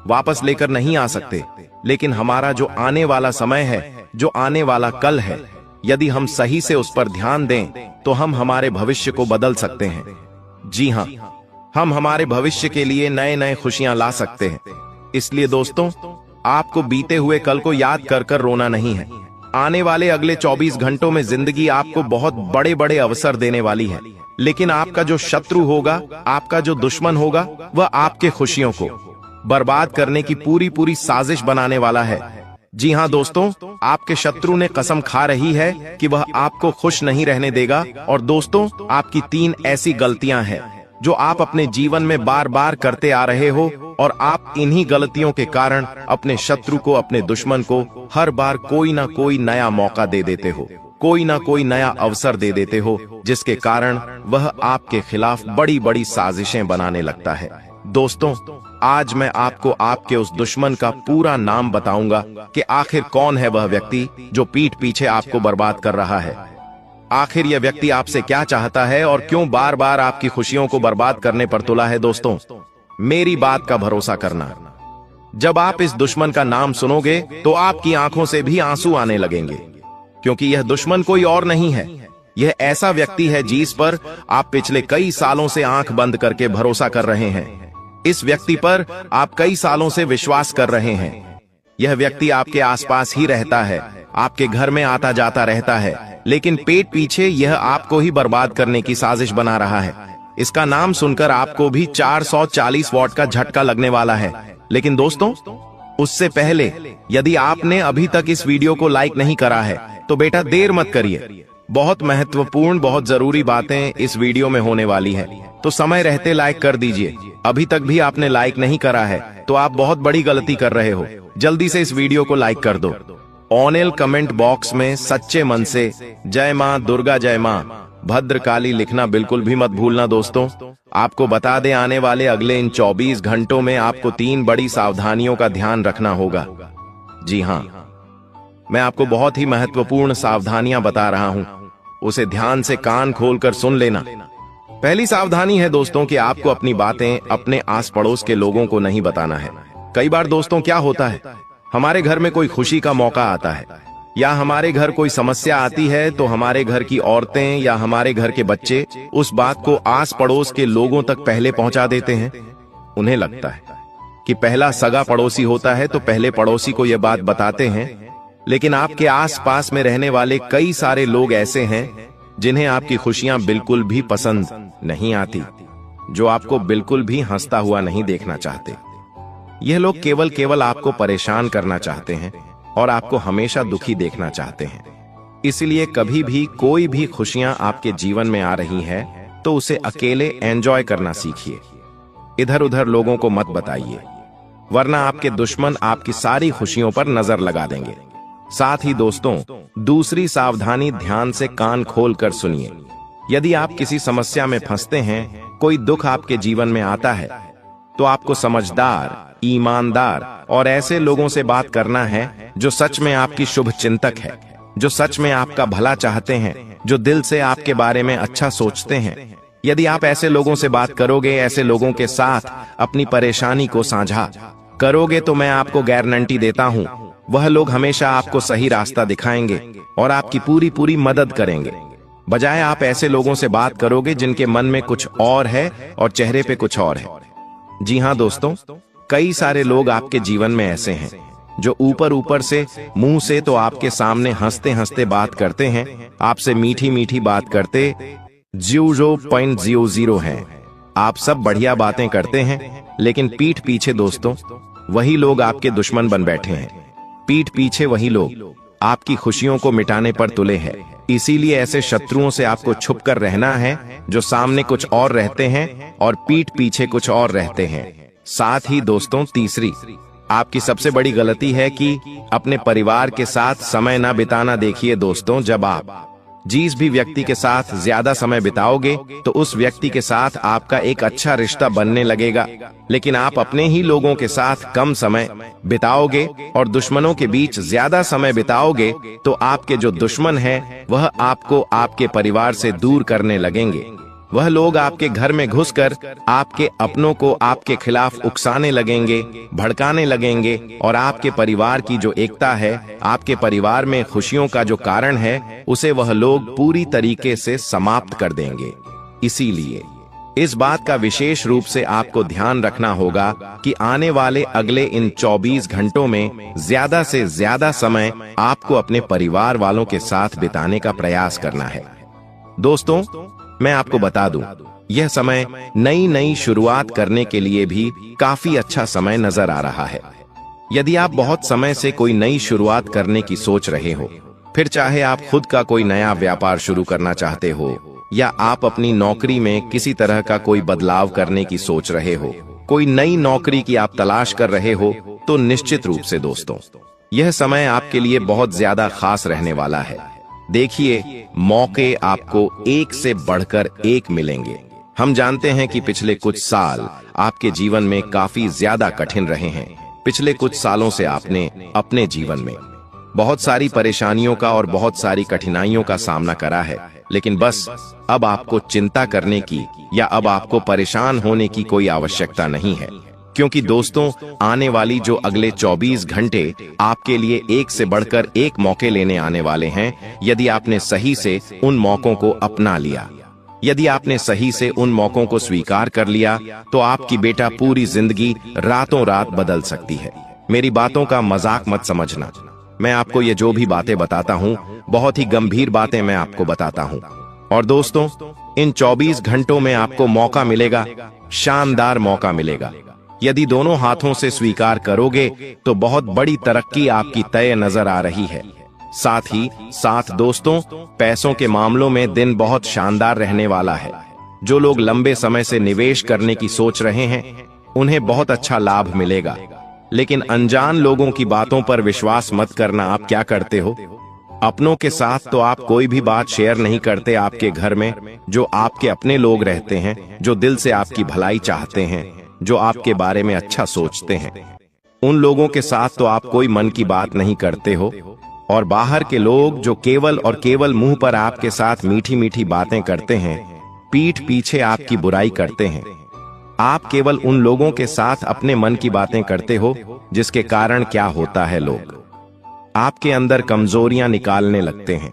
वापस लेकर नहीं आ सकते, लेकिन हमारा जो आने वाला समय है, जो आने वाला कल है, यदि हम सही से उस पर ध्यान दें तो हम हमारे भविष्य को बदल सकते हैं। जी हां, हम हमारे भविष्य के लिए नए नए खुशियां ला सकते हैं। इसलिए दोस्तों, आपको बीते हुए कल को याद कर कर रोना नहीं है। आने वाले अगले 24 घंटों में जिंदगी आपको बहुत बड़े बड़े अवसर देने वाली है, लेकिन आपका जो शत्रु होगा, आपका जो दुश्मन होगा, वह आपके खुशियों को बर्बाद करने की पूरी साजिश बनाने वाला है। जी हां दोस्तों, आपके शत्रु ने कसम खा रही है कि वह आपको खुश नहीं रहने देगा। और दोस्तों, आपकी 3 ऐसी गलतियां हैं जो आप अपने जीवन में बार बार करते आ रहे हो और आप इन्हीं गलतियों के कारण अपने शत्रु को, अपने दुश्मन को हर बार कोई ना कोई नया मौका दे देते हो, कोई ना कोई नया अवसर दे देते हो, जिसके कारण वह आपके खिलाफ बड़ी बड़ी साजिशें बनाने लगता है। दोस्तों, आज मैं आपको आपके उस दुश्मन का पूरा नाम बताऊंगा कि आखिर कौन है वह व्यक्ति जो पीठ पीछे आपको बर्बाद कर रहा है। आखिर यह व्यक्ति आपसे क्या चाहता है और क्यों बार बार आपकी खुशियों को बर्बाद करने पर तुला है। दोस्तों, मेरी बात का भरोसा करना, जब आप इस दुश्मन का नाम सुनोगे तो आपकी आंखों से भी आंसू आने लगेंगे, क्योंकि यह दुश्मन कोई और नहीं है। यह ऐसा व्यक्ति है जिस पर आप पिछले कई सालों से आंख बंद करके भरोसा कर रहे हैं। इस व्यक्ति पर आप कई सालों से विश्वास कर रहे हैं। यह व्यक्ति आपके आसपास ही रहता है, आपके घर में आता जाता रहता है, लेकिन पेट पीछे यह आपको ही बर्बाद करने की साजिश बना रहा है। इसका नाम सुनकर आपको भी 440 वॉट का झटका लगने वाला है। लेकिन दोस्तों, उससे पहले यदि आपने अभी तक इस वीडियो को लाइक नहीं करा है तो बेटा देर मत करिए। बहुत महत्वपूर्ण, बहुत जरूरी बातें इस वीडियो में होने वाली है, तो समय रहते लाइक कर दीजिए। अभी तक भी आपने लाइक नहीं करा है तो आप बहुत बड़ी गलती कर रहे हो। जल्दी से इस वीडियो को लाइक कर दो। ऑनल कमेंट बॉक्स में सच्चे मन से जय मां दुर्गा, जय मां भद्रकाली लिखना बिल्कुल भी मत भूलना। दोस्तों, आपको बता दें, आने वाले अगले इन 24 घंटों में आपको 3 बड़ी सावधानियों का ध्यान रखना होगा। जी हां, मैं आपको बहुत ही महत्वपूर्ण सावधानियां बता रहा हूं, उसे ध्यान से कान खोलकर सुन लेना। पहली सावधानी है दोस्तों कि आपको अपनी बातें अपने आस पड़ोस के लोगों को नहीं बताना है। कई बार दोस्तों क्या होता है, हमारे घर में कोई खुशी का मौका आता है, या हमारे घर कोई समस्या आती है तो हमारे घर की औरतें या हमारे घर के बच्चे उस बात को आस पड़ोस के लोगों तक पहले पहुंचा देते हैं। उन्हें लगता है कि पहला सगा पड़ोसी होता है तो पहले पड़ोसी को यह बात बताते हैं, लेकिन आपके आसपास में रहने वाले कई सारे लोग ऐसे हैं जिन्हें आपकी खुशियां बिल्कुल भी पसंद नहीं आती, जो आपको बिल्कुल भी हंसता हुआ नहीं देखना चाहते। यह लोग केवल आपको परेशान करना चाहते हैं और आपको हमेशा दुखी देखना चाहते हैं। इसलिए कभी भी कोई भी खुशियां आपके जीवन में आ रही है तो उसे अकेले एंजॉय करना सीखिए। इधर उधर लोगों को मत बताइए, वरना आपके दुश्मन आपकी सारी खुशियों पर नजर लगा देंगे। साथ ही दोस्तों, दूसरी सावधानी, ध्यान से कान खोल कर सुनिए। यदि आप किसी समस्या में फंसते हैं, कोई दुख आपके जीवन में आता है, तो आपको समझदार, ईमानदार और ऐसे लोगों से बात करना है जो सच में आपकी शुभ चिंतक है, जो सच में आपका भला चाहते हैं, जो दिल से आपके बारे में अच्छा सोचते हैं। यदि आप ऐसे लोगों से बात करोगे, ऐसे लोगों के साथ अपनी परेशानी को साझा करोगे, तो मैं आपको गारंटी देता हूं, वह लोग हमेशा आपको सही रास्ता दिखाएंगे और आपकी पूरी मदद करेंगे। बजाय आप ऐसे लोगों से बात करोगे जिनके मन में कुछ और है और चेहरे पे कुछ और है। जी हां दोस्तों, कई सारे लोग आपके जीवन में ऐसे हैं जो ऊपर से, मुंह से तो आपके सामने हंसते हंसते बात करते हैं, आपसे मीठी मीठी बात करते 0.00 हैं। आप सब बढ़िया बातें करते हैं, लेकिन पीठ पीछे दोस्तों वही लोग आपके दुश्मन बन बैठे हैं। पीठ पीछे वही लोग आपकी खुशियों को मिटाने पर तुले हैं। इसीलिए ऐसे शत्रुओं से आपको छुप कर रहना है, जो सामने कुछ और रहते हैं और पीठ पीछे कुछ और रहते हैं। साथ ही दोस्तों, तीसरी आपकी सबसे बड़ी गलती है कि अपने परिवार के साथ समय ना बिताना। देखिए दोस्तों, जब आप जिस भी व्यक्ति के साथ ज्यादा समय बिताओगे तो उस व्यक्ति के साथ आपका एक अच्छा रिश्ता बनने लगेगा, लेकिन आप अपने ही लोगों के साथ कम समय बिताओगे और दुश्मनों के बीच ज्यादा समय बिताओगे तो आपके जो दुश्मन हैं वह आपको आपके परिवार से दूर करने लगेंगे। वह लोग आपके घर में घुसकर आपके अपनों को आपके खिलाफ उकसाने लगेंगे, भड़काने लगेंगे और आपके परिवार की जो एकता है, आपके परिवार में खुशियों का जो कारण है, उसे वह लोग पूरी तरीके से समाप्त कर देंगे। इसीलिए इस बात का विशेष रूप से आपको ध्यान रखना होगा कि आने वाले अगले इन 24 घंटों में ज्यादा से ज्यादा समय आपको अपने परिवार वालों के साथ बिताने का प्रयास करना है। दोस्तों, मैं आपको बता दूं, यह समय नई शुरुआत करने के लिए भी काफी अच्छा समय नजर आ रहा है। यदि आप बहुत समय से कोई नई शुरुआत करने की सोच रहे हो, फिर चाहे आप खुद का कोई नया व्यापार शुरू करना चाहते हो या आप अपनी नौकरी में किसी तरह का कोई बदलाव करने की सोच रहे हो, कोई नई नौकरी की आप तलाश कर रहे हो, तो निश्चित रूप से दोस्तों यह समय आपके लिए बहुत ज्यादा खास रहने वाला है। देखिए, मौके आपको एक से बढ़कर एक मिलेंगे। हम जानते हैं कि पिछले कुछ साल आपके जीवन में काफी ज्यादा कठिन रहे हैं। पिछले कुछ सालों से आपने अपने जीवन में बहुत सारी परेशानियों का और बहुत सारी कठिनाइयों का सामना करा है, लेकिन बस अब आपको चिंता करने की या अब आपको परेशान होने की कोई आवश्यकता नहीं है, क्योंकि दोस्तों आने वाली जो अगले 24 घंटे आपके लिए एक से बढ़कर एक मौके लेने आने वाले हैं। यदि आपने सही से उन मौकों को अपना लिया, यदि आपने सही से उन मौकों को स्वीकार कर लिया, तो आपकी बेटा पूरी जिंदगी रातों रात बदल सकती है। मेरी बातों का मजाक मत समझना। मैं आपको ये जो भी बातें बताता हूँ, बहुत ही गंभीर बातें मैं आपको बताता हूँ। और दोस्तों, इन 24 घंटों में आपको मौका मिलेगा, शानदार मौका मिलेगा। यदि दोनों हाथों से स्वीकार करोगे तो बहुत बड़ी तरक्की आपकी तय नजर आ रही है। साथ ही साथ दोस्तों, पैसों के मामलों में दिन बहुत शानदार रहने वाला है। जो लोग लंबे समय से निवेश करने की सोच रहे हैं, उन्हें बहुत अच्छा लाभ मिलेगा। लेकिन अनजान लोगों की बातों पर विश्वास मत करना। आप क्या करते हो? अपनों के साथ तो आप कोई भी बात शेयर नहीं करते। आपके घर में जो आपके अपने लोग रहते हैं, जो दिल से आपकी भलाई चाहते हैं, जो आपके बारे में अच्छा सोचते हैं, उन लोगों के साथ तो आप कोई मन की बात नहीं करते हो। और बाहर के लोग जो केवल और केवल मुंह पर आपके साथ मीठी मीठी बातें करते हैं, पीठ पीछे आपकी बुराई करते हैं। आप केवल उन लोगों के साथ अपने मन की बातें करते हो, जिसके कारण क्या होता है, लोग आपके अंदर कमजोरियां निकालने लगते हैं।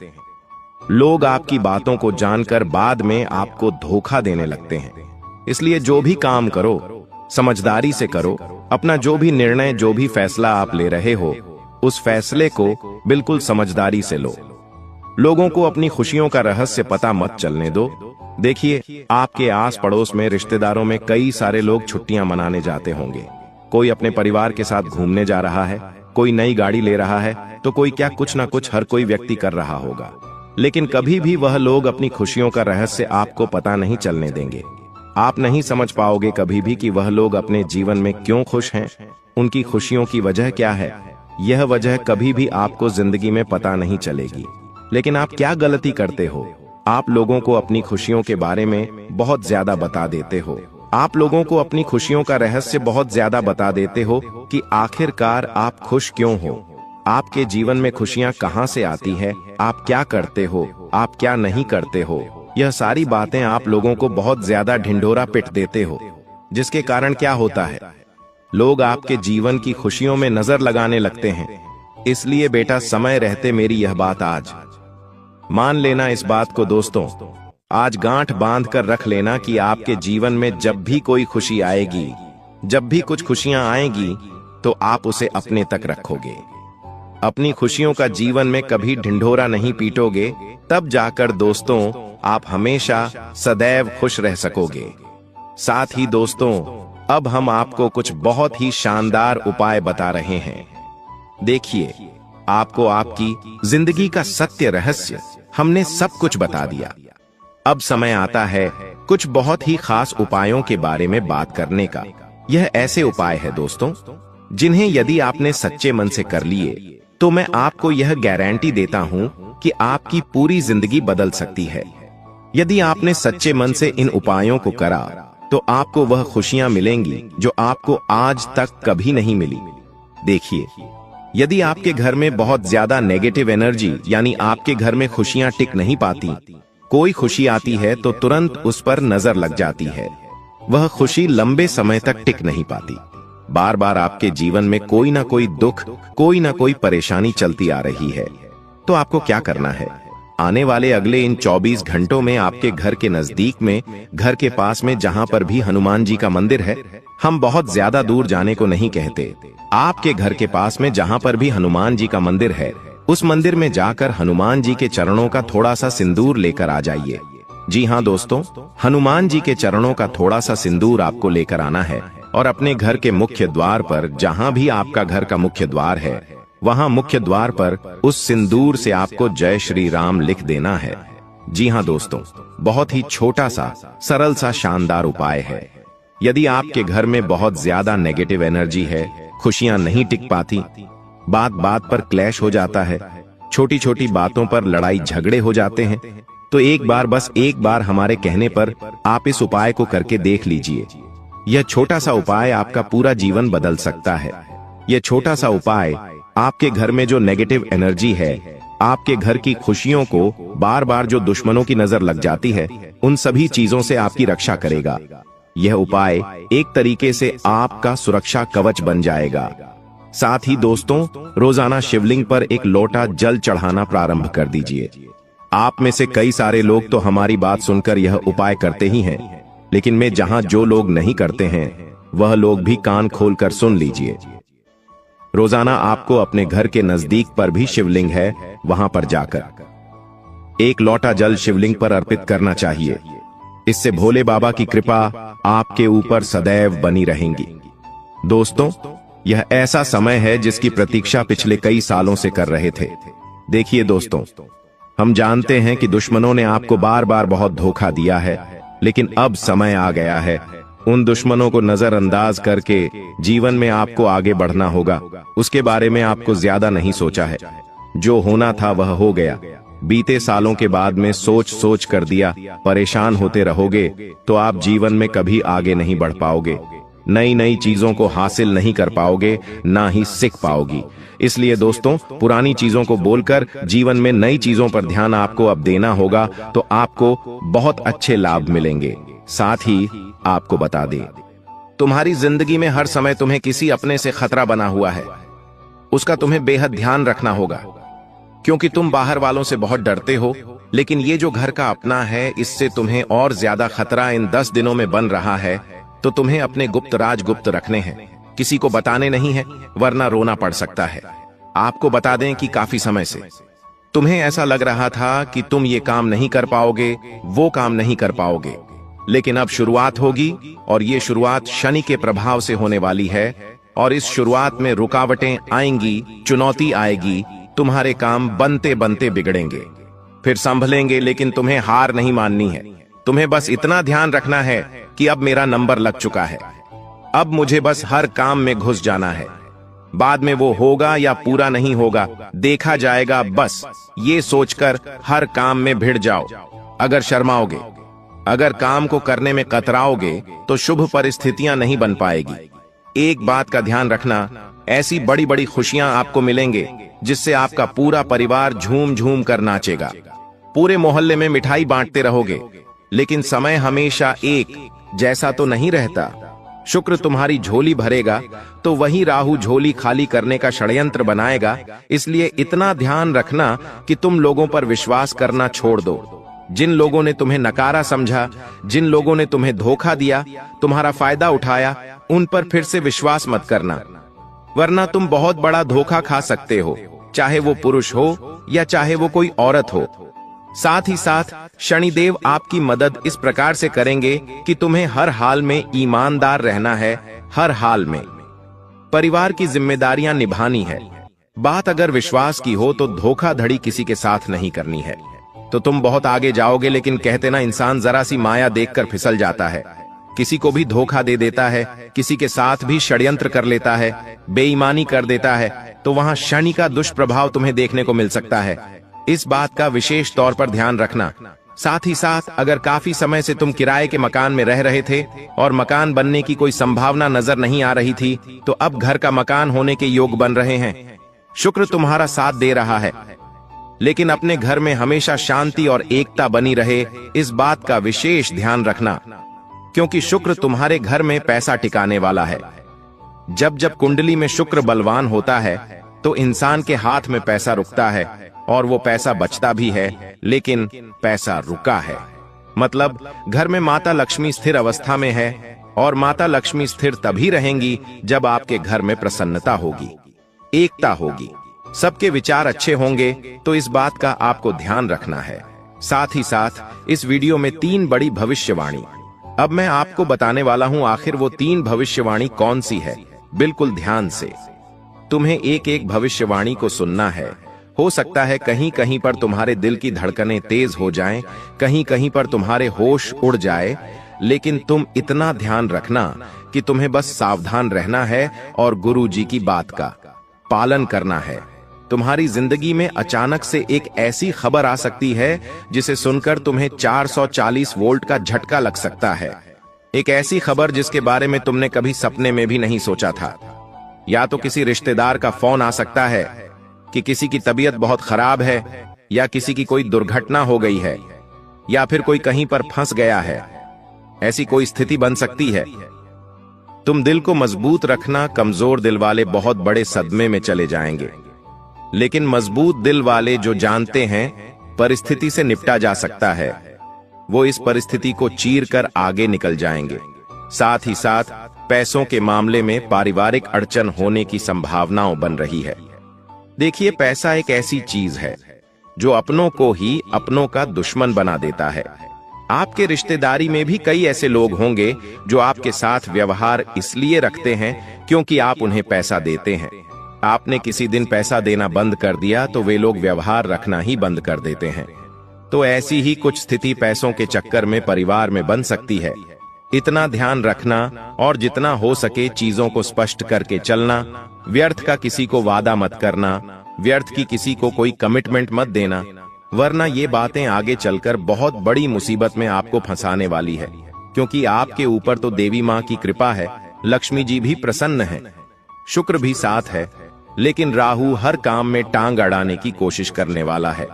लोग आपकी बातों को जानकर बाद में आपको धोखा देने लगते हैं। इसलिए जो भी काम करो समझदारी से करो। अपना जो भी निर्णय, जो भी फैसला आप ले रहे हो, उस फैसले को बिल्कुल समझदारी से लो। लोगों को अपनी खुशियों का रहस्य पता मत चलने दो। देखिए, आपके आस पड़ोस में, रिश्तेदारों में कई सारे लोग छुट्टियां मनाने जाते होंगे। कोई अपने परिवार के साथ घूमने जा रहा है, कोई नई गाड़ी ले रहा है, तो कोई क्या, कुछ ना कुछ हर कोई व्यक्ति कर रहा होगा। लेकिन कभी भी वह लोग अपनी खुशियों का रहस्य आपको पता नहीं चलने देंगे। आप नहीं समझ पाओगे कभी भी कि वह लोग अपने जीवन में क्यों खुश हैं, उनकी खुशियों की वजह क्या है। यह वजह कभी भी आपको जिंदगी में पता नहीं चलेगी। लेकिन आप क्या गलती करते हो? आप लोगों को अपनी खुशियों के बारे में बहुत ज्यादा बता देते हो। आप लोगों को अपनी खुशियों का रहस्य बहुत ज्यादा बता देते हो कि आखिरकार आप खुश क्यों हो, आपके जीवन में खुशियां कहां से आती है, आप क्या करते हो, आप क्या नहीं करते हो। यह सारी बातें आप लोगों को बहुत ज्यादा ढिंढोरा पिट देते हो, जिसके कारण क्या होता है, लोग आपके जीवन की खुशियों में नजर लगाने लगते हैं। इसलिए बेटा, समय रहते मेरी यह बात आज मान लेना। इस बात को दोस्तों आज गांठ बांध कर रख लेना कि आपके जीवन में जब भी कोई खुशी आएगी, जब भी कुछ खुशियां आएंगी, तो आप उसे अपने तक रखोगे। अपनी खुशियों का जीवन में कभी ढिंढोरा नहीं पीटोगे, तब जाकर दोस्तों आप हमेशा सदैव खुश रह सकोगे। साथ ही दोस्तों, अब हम आपको कुछ बहुत ही शानदार उपाय बता रहे हैं। देखिए, आपको आपकी जिंदगी का सत्य रहस्य हमने सब कुछ बता दिया। अब समय आता है कुछ बहुत ही खास उपायों के बारे में बात करने का। यह ऐसे उपाय है दोस्तों, जिन्हें यदि आपने सच्चे मन से कर लिए, तो मैं आपको यह गारंटी देता हूं कि आपकी पूरी जिंदगी बदल सकती है। यदि आपने सच्चे मन से इन उपायों को करा, तो आपको वह खुशियां मिलेंगी जो आपको आज तक कभी नहीं मिली। देखिए, यदि आपके घर में बहुत ज्यादा नेगेटिव एनर्जी, यानी आपके घर में खुशियां टिक नहीं पाती, कोई खुशी आती है तो तुरंत उस पर नजर लग जाती है, वह खुशी लंबे समय तक टिक नहीं पाती। बार बार आपके जीवन में कोई ना कोई दुख, कोई ना कोई परेशानी चलती आ रही है, तो आपको क्या करना है? आने वाले अगले इन 24 घंटों में आपके घर के नजदीक में, घर के पास में जहां पर भी हनुमान जी का मंदिर है, हम बहुत ज्यादा दूर जाने को नहीं कहते, आपके घर के पास में जहां पर भी हनुमान जी का मंदिर है, उस मंदिर में जाकर हनुमान जी के चरणों का थोड़ा सा सिंदूर लेकर आ जाइए। जी हाँ दोस्तों, हनुमान जी के चरणों का थोड़ा सा सिंदूर आपको लेकर आना है और अपने घर के मुख्य द्वार पर, जहां भी आपका घर का मुख्य द्वार है, वहां मुख्य द्वार पर उस सिंदूर से आपको जय श्री राम लिख देना है। जी हाँ दोस्तों, बहुत ही छोटा सा, सरल सा, शानदार उपाय है। यदि आपके घर में बहुत ज्यादा नेगेटिव एनर्जी है, खुशियां नहीं टिक पाती, बात बात पर क्लैश हो जाता है, छोटी छोटी बातों पर लड़ाई झगड़े हो जाते हैं, तो एक बार, बस एक बार हमारे कहने पर आप इस उपाय को करके देख लीजिए। यह छोटा सा उपाय आपका पूरा जीवन बदल सकता है। यह छोटा सा उपाय आपके घर में जो नेगेटिव एनर्जी है, आपके घर की खुशियों को बार बार जो दुश्मनों की नजर लग जाती है, उन सभी चीजों से आपकी रक्षा करेगा। यह उपाय एक तरीके से आपका सुरक्षा कवच बन जाएगा। साथ ही दोस्तों, रोजाना शिवलिंग पर एक लोटा जल चढ़ाना प्रारंभ कर दीजिए। आप में से कई सारे लोग तो हमारी बात सुनकर यह उपाय करते ही हैं, लेकिन मैं जहां जो लोग नहीं करते हैं, वह लोग भी कान खोलकर सुन लीजिए। रोजाना आपको अपने घर के नजदीक पर भी शिवलिंग है, वहां पर जाकर एक लोटा जल शिवलिंग पर अर्पित करना चाहिए। इससे भोले बाबा की कृपा आपके ऊपर सदैव बनी रहेंगी। दोस्तों, यह ऐसा समय है जिसकी प्रतीक्षा पिछले कई सालों से कर रहे थे। देखिए दोस्तों, हम जानते हैं कि दुश्मनों ने आपको बार बार बहुत धोखा दिया है, लेकिन अब समय आ गया है उन दुश्मनों को नजरअंदाज करके जीवन में आपको आगे बढ़ना होगा। उसके बारे में आपको ज्यादा नहीं सोचा है, जो होना था वह हो गया। बीते सालों के बाद में सोच सोच कर दिया, परेशान होते रहोगे तो आप जीवन में कभी आगे नहीं बढ़ पाओगे, नई नई चीजों को हासिल नहीं कर पाओगे, ना ही सीख पाओगी। इसलिए दोस्तों, पुरानी चीजों को बोलकर जीवन में नई चीजों पर ध्यान आपको अब देना होगा, तो आपको बहुत अच्छे लाभ मिलेंगे। साथ ही आपको बता दें, तुम्हारी जिंदगी में हर समय तुम्हें किसी अपने से खतरा बना हुआ है। उसका तुम्हें बेहद ध्यान रखना होगा, क्योंकि तुम बाहर वालों से बहुत डरते हो, लेकिन ये जो घर का अपना है, इससे तुम्हें और ज्यादा खतरा इन 10 दिनों में बन रहा है। तो तुम्हें अपने गुप्त राज गुप्त रखने हैं, किसी को बताने नहीं है, वरना रोना पड़ सकता है। आपको बता दें कि काफी समय से तुम्हें ऐसा लग रहा था कि तुम ये काम नहीं कर पाओगे, वो काम नहीं कर पाओगे, लेकिन अब शुरुआत होगी, और ये शुरुआत शनि के प्रभाव से होने वाली है। और इस शुरुआत में रुकावटें आएंगी, चुनौती आएगी, तुम्हारे काम बनते बनते बिगड़ेंगे, फिर संभलेंगे, लेकिन तुम्हें हार नहीं माननी है। तुम्हें बस इतना ध्यान रखना है कि अब मेरा नंबर लग चुका है, अब मुझे बस हर काम में घुस जाना है। बाद में वो होगा या पूरा नहीं होगा देखा जाएगा, बस ये सोचकर हर काम में भिड़ जाओ। अगर शर्माओगे, अगर काम को करने में कतराओगे, तो शुभ परिस्थितियां नहीं बन पाएगी। एक बात का ध्यान रखना, ऐसी बड़ी बड़ी खुशियां आपको मिलेंगे जिससे आपका पूरा परिवार झूम झूम कर नाचेगा। पूरे मोहल्ले में मिठाई बांटते रहोगे, लेकिन समय हमेशा एक जैसा तो नहीं रहता। शुक्र तुम्हारी झोली भरेगा तो वही राहु झोली खाली करने का षड्यंत्र बनाएगा। इसलिए इतना ध्यान रखना कि तुम लोगों पर विश्वास करना छोड़ दो। जिन लोगों ने तुम्हें नकारा समझा, जिन लोगों ने तुम्हें धोखा दिया, तुम्हारा फायदा उठाया, उन पर फिर से विश्वास मत करना, वरना तुम बहुत बड़ा धोखा खा सकते हो, चाहे वो पुरुष हो या चाहे वो कोई औरत हो। साथ ही साथ शनिदेव आपकी मदद इस प्रकार से करेंगे कि तुम्हें हर हाल में ईमानदार रहना है, हर हाल में परिवार की जिम्मेदारियां निभानी है। बात अगर विश्वास की हो तो धोखाधड़ी किसी के साथ नहीं करनी है, तो तुम बहुत आगे जाओगे। लेकिन कहते ना, इंसान जरा सी माया देखकर फिसल जाता है, किसी को भी धोखा दे देता है, किसी के साथ भी षड्यंत्र कर लेता है, बेईमानी कर देता है, तो वहां शनि का दुष्प्रभाव तुम्हें देखने को मिल सकता है। इस बात का विशेष तौर पर ध्यान रखना। साथ ही साथ अगर काफी समय से तुम किराए के मकान में रह रहे थे और मकान बनने की कोई संभावना नजर नहीं आ रही थी, तो अब घर का मकान होने के योग बन रहे हैं। शुक्र तुम्हारा साथ दे रहा है, लेकिन अपने घर में हमेशा शांति और एकता बनी रहे, इस बात का विशेष ध्यान रखना, क्योंकि शुक्र तुम्हारे घर में पैसा टिकाने वाला है। जब जब कुंडली में शुक्र बलवान होता है तो इंसान के हाथ में पैसा रुकता है, और वो पैसा बचता भी है, लेकिन पैसा रुका है। मतलब घर में माता लक्ष्मी स्थिर अवस्था में है, और माता लक्ष्मी स्थिर तभी रहेंगी जब आपके घर में प्रसन्नता होगी, एकता होगी, सबके विचार अच्छे होंगे। तो इस बात का आपको ध्यान रखना है। साथ ही साथ इस वीडियो में 3 बड़ी भविष्यवाणी अब मैं आपको बताने वाला हूं। आखिर वो 3 भविष्यवाणी कौन सी है, बिल्कुल ध्यान से तुम्हें एक एक भविष्यवाणी को सुनना है। हो सकता है कहीं कहीं पर तुम्हारे दिल की धड़कनें तेज हो जाएं, कहीं कहीं पर तुम्हारे होश उड़ जाए, लेकिन तुम इतना ध्यान रखना कि तुम्हें बस सावधान रहना है और गुरु जी की बात का पालन करना है। तुम्हारी जिंदगी में अचानक से एक ऐसी खबर आ सकती है जिसे सुनकर तुम्हें 440 वोल्ट का झटका लग सकता है। एक ऐसी खबर जिसके बारे में तुमने कभी सपने में भी नहीं सोचा था। या तो किसी रिश्तेदार का फोन आ सकता है कि किसी की तबीयत बहुत खराब है, या किसी की कोई दुर्घटना हो गई है, या फिर कोई कहीं पर फंस गया है। ऐसी कोई स्थिति बन सकती है। तुम दिल को मजबूत रखना, कमजोर दिल वाले बहुत बड़े सदमे में चले जाएंगे, लेकिन मजबूत दिल वाले जो जानते हैं परिस्थिति से निपटा जा सकता है, वो इस परिस्थिति को चीर कर आगे निकल जाएंगे। साथ ही साथ पैसों के मामले में पारिवारिक अड़चन होने की संभावनाओं बन रही है। देखिए, पैसा एक ऐसी चीज है जो अपनों को ही अपनों का दुश्मन बना देता है। आपके रिश्तेदारी में भी कई ऐसे लोग होंगे जो आपके साथ व्यवहार इसलिए रखते हैं क्योंकि आप उन्हें पैसा देते हैं। आपने किसी दिन पैसा देना बंद कर दिया तो वे लोग व्यवहार रखना ही बंद कर देते हैं। तो ऐसी ही कुछ स्थिति पैसों के चक्कर में परिवार में बन सकती है। इतना ध्यान रखना, और जितना हो सके चीजों को स्पष्ट करके चलना। व्यर्थ का किसी को वादा मत करना, व्यर्थ की किसी को कोई कमिटमेंट मत देना, वरना ये बातें आगे चलकर बहुत बड़ी मुसीबत में आपको फंसाने वाली है। क्योंकि आपके ऊपर तो देवी माँ की कृपा है, लक्ष्मी जी भी प्रसन्न है, शुक्र भी साथ है, लेकिन राहु हर काम में टांग अड़ाने की कोशिश करने वाला है।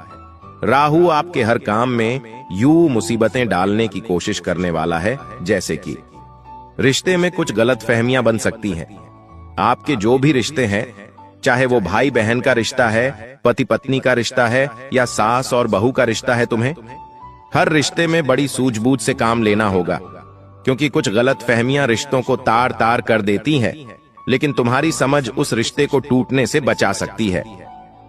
राहु आपके हर काम में यूं मुसीबतें डालने की कोशिश करने वाला है, जैसे कि रिश्ते में कुछ गलतफहमियां बन सकती हैं। आपके जो भी रिश्ते हैं चाहे वो भाई बहन का रिश्ता है, पति पत्नी का रिश्ता है, या सास और बहू का रिश्ता है। तुम्हें हर रिश्ते में बड़ी सूझबूझ से काम लेना होगा, क्योंकि कुछ गलत फहमियां रिश्तों को तार तार कर देती हैं, लेकिन तुम्हारी समझ उस रिश्ते को टूटने से बचा सकती है।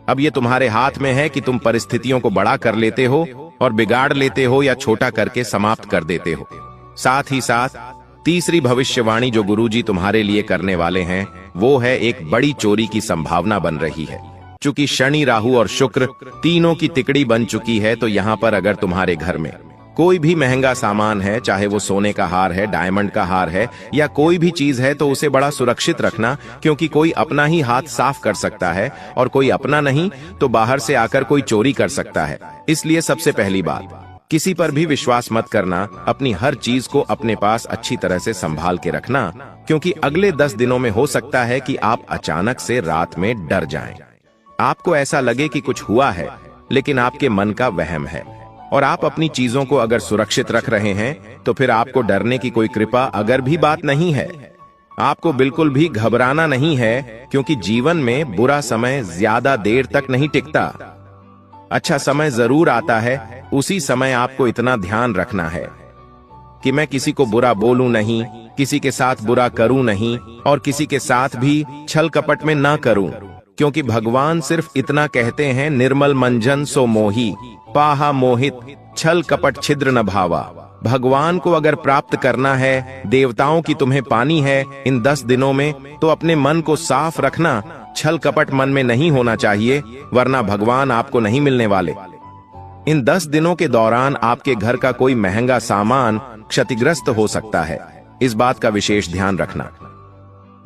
अब ये तुम्हारे हाथ में है कि तुम परिस्थितियों को बड़ा कर लेते हो और बिगाड़ लेते हो, या छोटा करके समाप्त कर देते हो। साथ ही साथ तीसरी भविष्यवाणी जो गुरुजी तुम्हारे लिए करने वाले हैं, वो है एक बड़ी चोरी की संभावना बन रही है। चूंकि शनि, राहु और शुक्र तीनों की तिकड़ी बन चुकी है, तो यहाँ पर अगर तुम्हारे घर में कोई भी महंगा सामान है, चाहे वो सोने का हार है, डायमंड का हार है, या कोई भी चीज है, तो उसे बड़ा सुरक्षित रखना, क्योंकि कोई अपना ही हाथ साफ कर सकता है, और कोई अपना नहीं तो बाहर से आकर कोई चोरी कर सकता है। इसलिए सबसे पहली बात, किसी पर भी विश्वास मत करना। अपनी हर चीज को अपने पास अच्छी तरह से संभाल के रखना, क्योंकि अगले 10 दिनों में हो सकता है कि आप अचानक से रात में डर जाएं। आपको ऐसा लगे कि कुछ हुआ है, लेकिन आपके मन का वहम है, और आप अपनी चीजों को अगर सुरक्षित रख रहे हैं, तो फिर आपको डरने की कोई कृपा अगर भी बात नहीं है। आपको बिल्कुल भी घबराना नहीं है, क्योंकि जीवन में बुरा समय ज्यादा देर तक नहीं टिकता। अच्छा समय जरूर आता है, उसी समय आपको इतना ध्यान रखना है कि मैं किसी को बुरा बोलूं नहीं, किसी के साथ बुरा करूं नहीं, और किसी के साथ भी छल कपट में ना करूं, क्योंकि भगवान सिर्फ इतना कहते हैं, निर्मल मंजन सो मोही पाहा मोहित छल कपट छिद्र न भावा। भगवान को अगर प्राप्त करना है, देवताओं की तुम्हें पानी है इन 10 दिनों में, तो अपने मन को साफ रखना। छल कपट मन में नहीं होना चाहिए, वरना भगवान आपको नहीं मिलने वाले। इन 10 दिनों के दौरान आपके घर का कोई महंगा सामान क्षतिग्रस्त हो सकता है, इस बात का विशेष ध्यान रखना।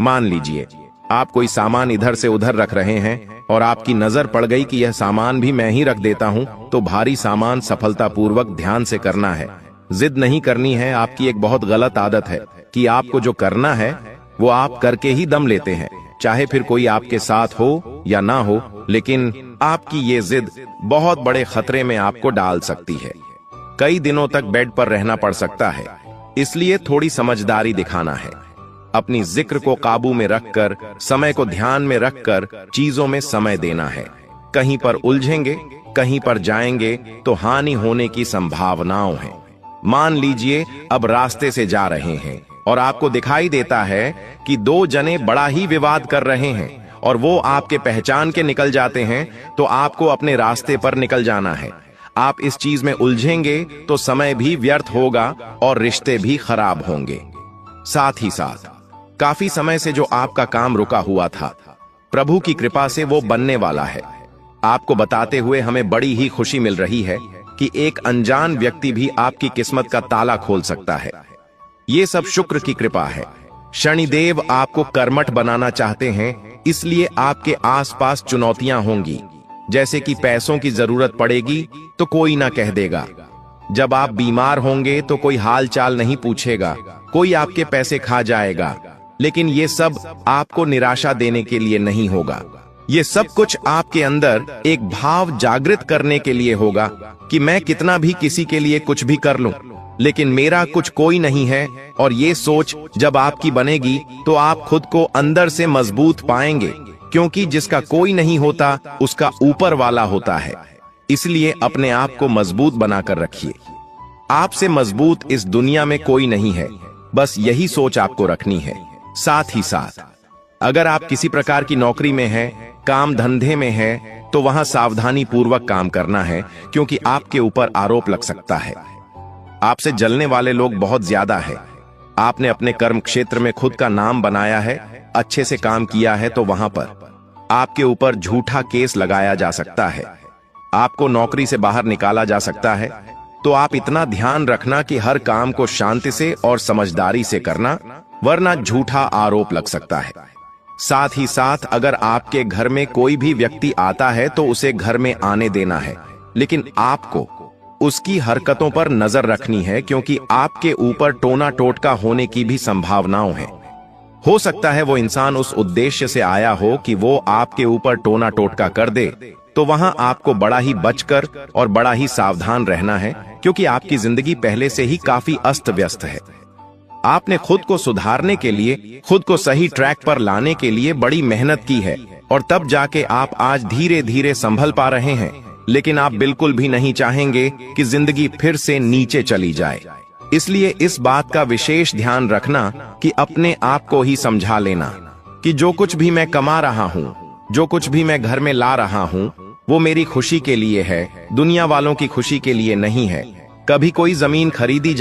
मान लीजिए आप कोई सामान इधर से उधर रख रहे हैं और आपकी नजर पड़ गई कि यह सामान भी मैं ही रख देता हूं, तो भारी सामान सफलतापूर्वक ध्यान से करना है। जिद नहीं करनी है। आपकी एक बहुत गलत आदत है कि आपको जो करना है वो आप करके ही दम लेते हैं, चाहे फिर कोई आपके साथ हो या ना हो, लेकिन आपकी ये जिद बहुत बड़े खतरे में आपको डाल सकती है। कई दिनों तक बेड पर रहना पड़ सकता है, इसलिए थोड़ी समझदारी दिखाना है। अपनी जिक्र को काबू में रखकर, समय को ध्यान में रखकर चीजों में समय देना है। कहीं पर उलझेंगे, कहीं पर जाएंगे तो हानि होने की संभावनाओं है। मान लीजिए अब रास्ते से जा रहे हैं और आपको दिखाई देता है कि 2 जने बड़ा ही विवाद कर रहे हैं और वो आपके पहचान के निकल जाते हैं, तो आपको अपने रास्ते पर निकल जाना है। आप इस चीज में उलझेंगे तो समय भी व्यर्थ होगा और रिश्ते भी खराब होंगे। साथ ही साथ काफी समय से जो आपका काम रुका हुआ था, प्रभु की कृपा से वो बनने वाला है। आपको बताते हुए हमें बड़ी ही खुशी मिल रही है कि एक अनजान व्यक्ति भी आपकी किस्मत का ताला खोल सकता है। ये सब शुक्र की कृपा है। शनिदेव आपको कर्मठ बनाना चाहते हैं, इसलिए आपके आसपास चुनौतियां होंगी, जैसे कि पैसों की जरूरत पड़ेगी तो कोई ना कह देगा। जब आप बीमार होंगे तो कोई हाल चाल नहीं पूछेगा, कोई आपके पैसे खा जाएगा। लेकिन ये सब आपको निराशा देने के लिए नहीं होगा। ये सब कुछ आपके अंदर एक भाव जागृत करने के लिए होगा कि मैं कितना भी किसी के लिए कुछ भी कर लूं, लेकिन मेरा कुछ कोई नहीं है। और ये सोच जब आपकी बनेगी तो आप खुद को अंदर से मजबूत पाएंगे, क्योंकि जिसका कोई नहीं होता उसका ऊपर वाला होता है। इसलिए अपने आप को मजबूत बनाकर रखिए। आपसे मजबूत इस दुनिया में कोई नहीं है, बस यही सोच आपको रखनी है। साथ ही साथ अगर आप किसी प्रकार की नौकरी में हैं, काम धंधे में हैं, तो वहां सावधानी पूर्वक काम करना है, क्योंकि आपके ऊपर आरोप लग सकता है। आपसे जलने वाले लोग बहुत ज्यादा है। आपने अपने कर्म क्षेत्र में खुद का नाम बनाया है, अच्छे से काम किया है, तो वहां पर आपके ऊपर झूठा केस लगाया जा सकता है, आपको नौकरी से बाहर निकाला जा सकता है। तो आप इतना ध्यान रखना कि हर काम को शांति से और समझदारी से करना, वरना झूठा आरोप लग सकता है। साथ ही साथ अगर आपके घर में कोई भी व्यक्ति आता है तो उसे घर में आने देना है, लेकिन आपको उसकी हरकतों पर नजर रखनी है, क्योंकि आपके ऊपर टोना टोटका होने की भी संभावनाएं हैं। हो सकता है वो इंसान उस उद्देश्य से आया हो कि वो आपके ऊपर टोना टोटका कर दे, तो वहां आपको बड़ा ही बचकर और बड़ा ही सावधान रहना है, क्योंकि आपकी जिंदगी पहले से ही काफी अस्त व्यस्त है। आपने खुद को सुधारने के लिए, खुद को सही ट्रैक पर लाने के लिए बड़ी मेहनत की है, और तब जाके आप आज धीरे धीरे संभल पा रहे हैं। लेकिन आप बिल्कुल भी नहीं चाहेंगे कि जिंदगी फिर से नीचे चली जाए। इसलिए इस बात का विशेष ध्यान रखना कि अपने आप को ही समझा लेना कि जो कुछ भी मैं कमा रहा हूँ, जो कुछ भी मैं घर में ला रहा हूँ, वो मेरी खुशी के लिए है, दुनिया वालों की खुशी के लिए नहीं है। कभी कोई जमीन खरीदी